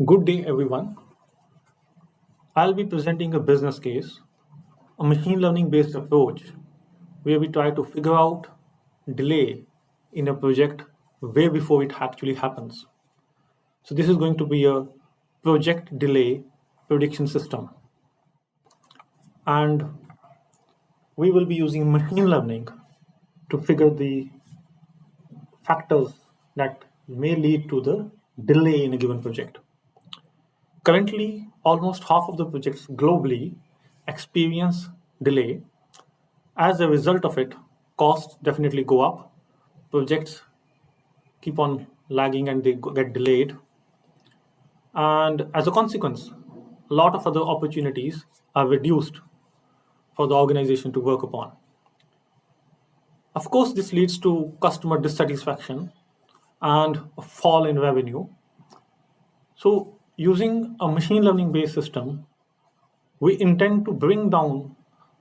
Good day, everyone. I'll be presenting a business case, a machine learning based approach where we try to figure out delay in a project way before it actually happens. So, this is going to be a project delay prediction system, and we will be using machine learning to figure the factors that may lead to the delay in a given project. Currently, almost half of the projects globally experience delay. As a result of it, costs definitely go up, projects keep on lagging and they get delayed. And as a consequence, a lot of other opportunities are reduced for the organization to work upon. Of course, this leads to customer dissatisfaction and a fall in revenue. So, using a machine learning based system, we intend to bring down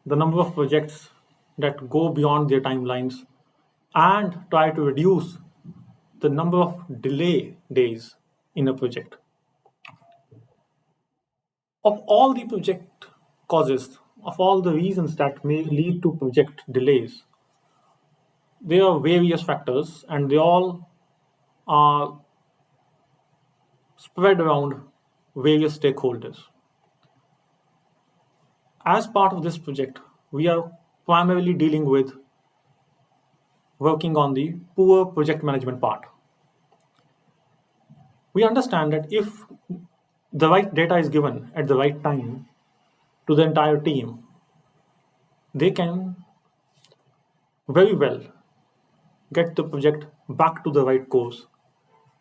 the number of projects that go beyond their timelines and try to reduce the number of delay days in a project. Of all the project causes, of all the reasons that may lead to project delays, there are various factors and they all are spread around various stakeholders. As part of this project, we are primarily dealing with working on the poor project management part. We understand that if the right data is given at the right time to the entire team, they can very well get the project back to the right course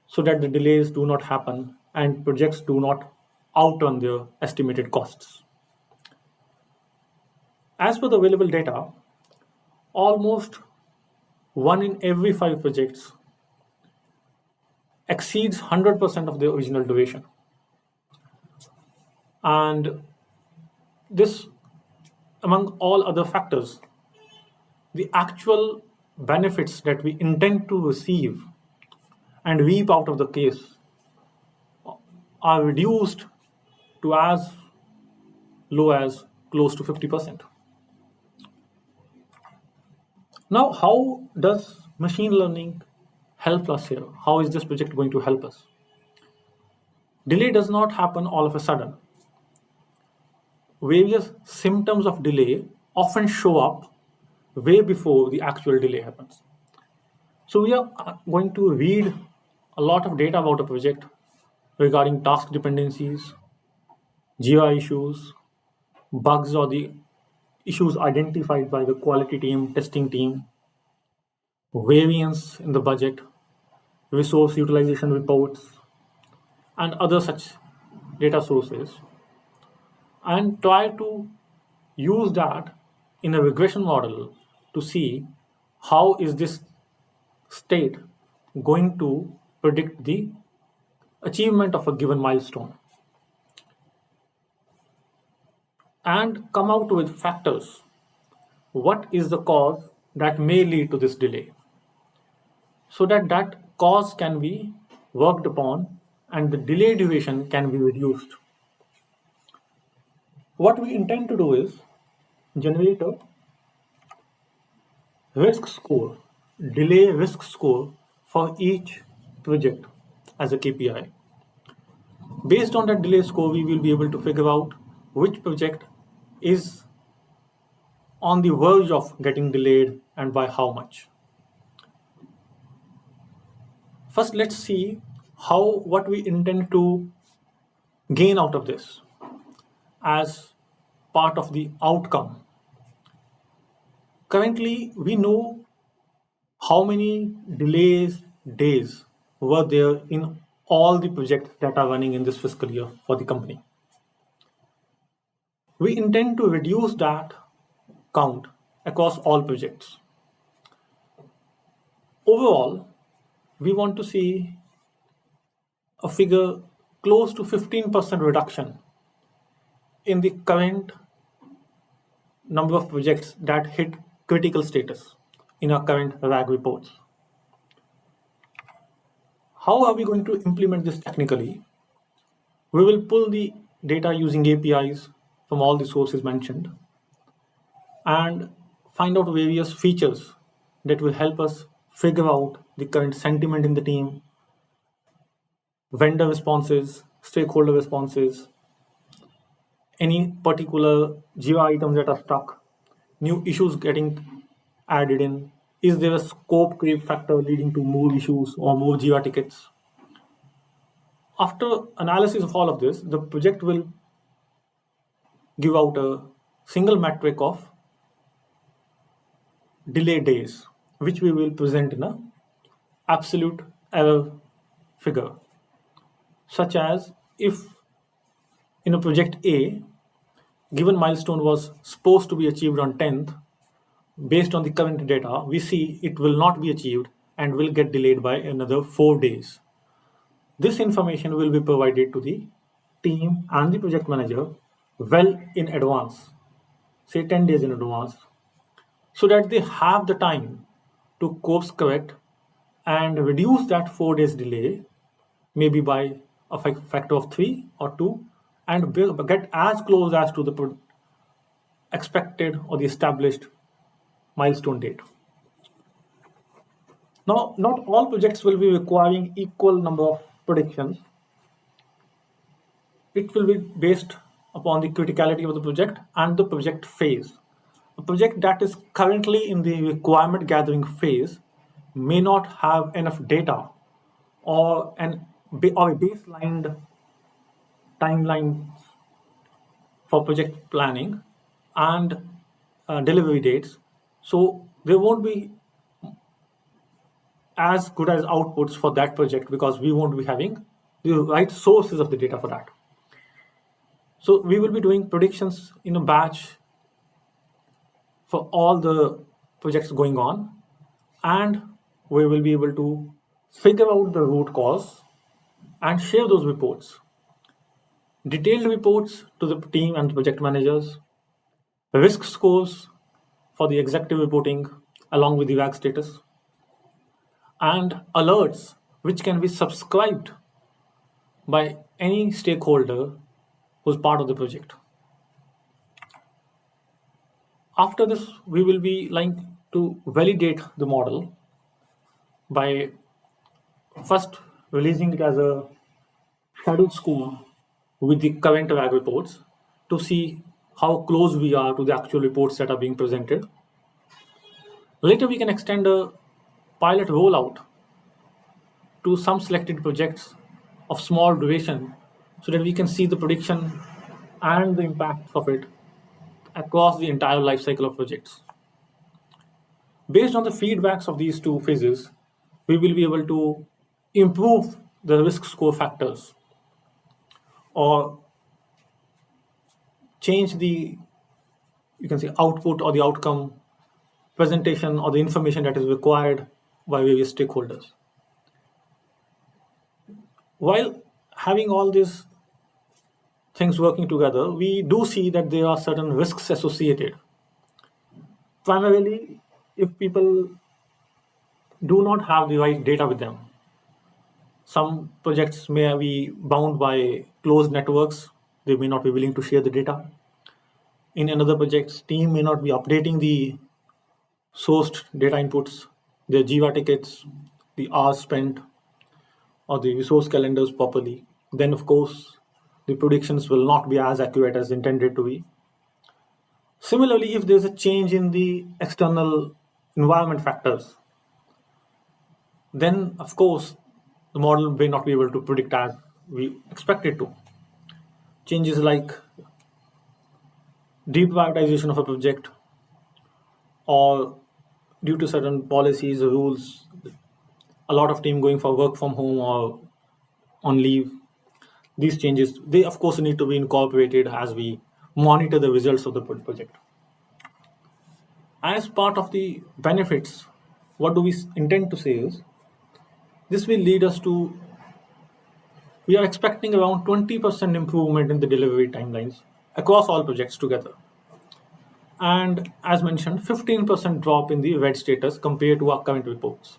so that the delays do not happen and projects do not outrun their estimated costs. As per the available data, almost one in every five projects exceeds 100% of the original duration. And this, among all other factors, the actual benefits that we intend to receive and reap out of the case are reduced to as low as close to 50%. Now, how does machine learning help us here? How is this project going to help us? Delay does not happen all of a sudden. Various symptoms of delay often show up way before the actual delay happens. So we are going to read a lot of data about a project regarding task dependencies, GI issues, bugs or the issues identified by the quality team, testing team, variance in the budget, resource utilization reports, and other such data sources, and try to use that in a regression model to see how is this state going to predict the achievement of a given milestone and come out with factors. What is the cause that may lead to this delay? So that that cause can be worked upon and the delay duration can be reduced. What we intend to do is generate a risk score, delay risk score for each project as a KPI. Based on that delay score, we will be able to figure out which project is on the verge of getting delayed and by how much. First, let's see how what we intend to gain out of this as part of the outcome. Currently, we know how many delays days were there in all the projects that are running in this fiscal year for the company. We intend to reduce that count across all projects. Overall, we want to see a figure close to 15% reduction in the current number of projects that hit critical status in our current RAG reports. How are we going to implement this technically? We will pull the data using APIs from all the sources mentioned and find out various features that will help us figure out the current sentiment in the team, vendor responses, stakeholder responses, any particular Jira items that are stuck, new issues getting added in. Is there a scope creep factor leading to more issues or more Jira tickets? After analysis of all of this, the project will give out a single metric of delay days, which we will present in a absolute error figure, such as if in a project A, given milestone was supposed to be achieved on 10th, based on the current data, we see it will not be achieved and will get delayed by another 4 days. This information will be provided to the team and the project manager well in advance, say 10 days in advance, so that they have the time to course correct and reduce that 4 days delay, maybe by a factor of 3 or 2, and get as close as to the expected or the established milestone date. Now, not all projects will be requiring equal number of predictions. It will be based upon the criticality of the project and the project phase. A project that is currently in the requirement gathering phase may not have enough data or a baseline timeline for project planning and delivery dates. So there won't be as good as outputs for that project because we won't be having the right sources of the data for that. So we will be doing predictions in a batch for all the projects going on, and we will be able to figure out the root cause and share those reports. Detailed reports to the team and project managers, risk scores for the executive reporting along with the WAG status, and alerts which can be subscribed by any stakeholder who's part of the project. After this, we will be like to validate the model by first releasing it as a shadowed score with the current WAG reports to see how close we are to the actual reports that are being presented. Later, we can extend a pilot rollout to some selected projects of small duration so that we can see the prediction and the impacts of it across the entire life cycle of projects. Based on the feedbacks of these two phases, we will be able to improve the risk score factors or change the, you can say, output or the outcome presentation or the information that is required by various stakeholders. While having all these things working together, we do see that there are certain risks associated. Primarily, if people do not have the right data with them, some projects may be bound by closed networks. They may not be willing to share the data. In another project's team may not be updating the sourced data inputs, their Jira tickets, the hours spent, or the resource calendars properly. Then, of course, the predictions will not be as accurate as intended to be. Similarly, if there's a change in the external environment factors, then of course the model may not be able to predict as we expect it to. Changes like deprioritization of a project or due to certain policies or rules, a lot of team going for work from home or on leave, these changes, they of course need to be incorporated as we monitor the results of the project. As part of the benefits, what do we intend to say is, this will lead us to, we are expecting around 20% improvement in the delivery timelines across all projects together. And as mentioned, 15% drop in the red status compared to our current reports.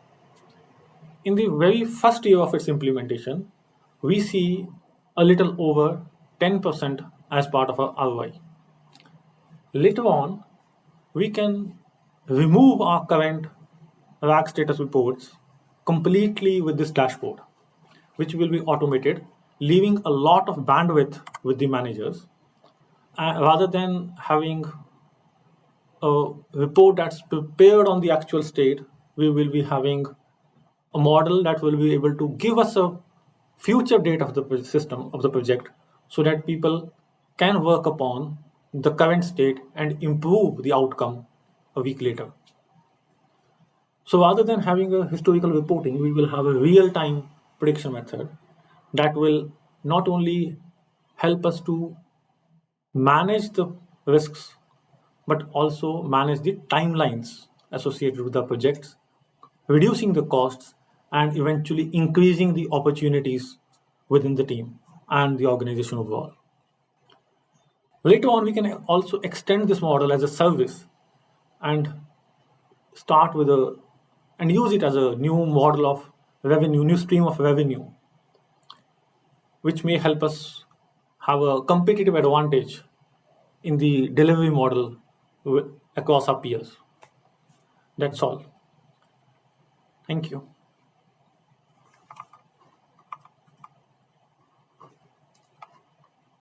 In the very first year of its implementation, we see a little over 10% as part of our ROI. Later on, we can remove our current RAG status reports completely with this dashboard, which will be automated, leaving a lot of bandwidth with the managers. Rather than having a report that's prepared on the actual state, we will be having a model that will be able to give us a future date of the system of the project so that people can work upon the current state and improve the outcome a week later. So rather than having a historical reporting, we will have a real-time prediction method that will not only help us to manage the risks, but also manage the timelines associated with the projects, reducing the costs, and eventually increasing the opportunities within the team and the organization overall. Later on, we can also extend this model as a service and start with and use it as a new model of revenue, new stream of revenue, which may help us have a competitive advantage in the delivery model across our peers. That's all. Thank you.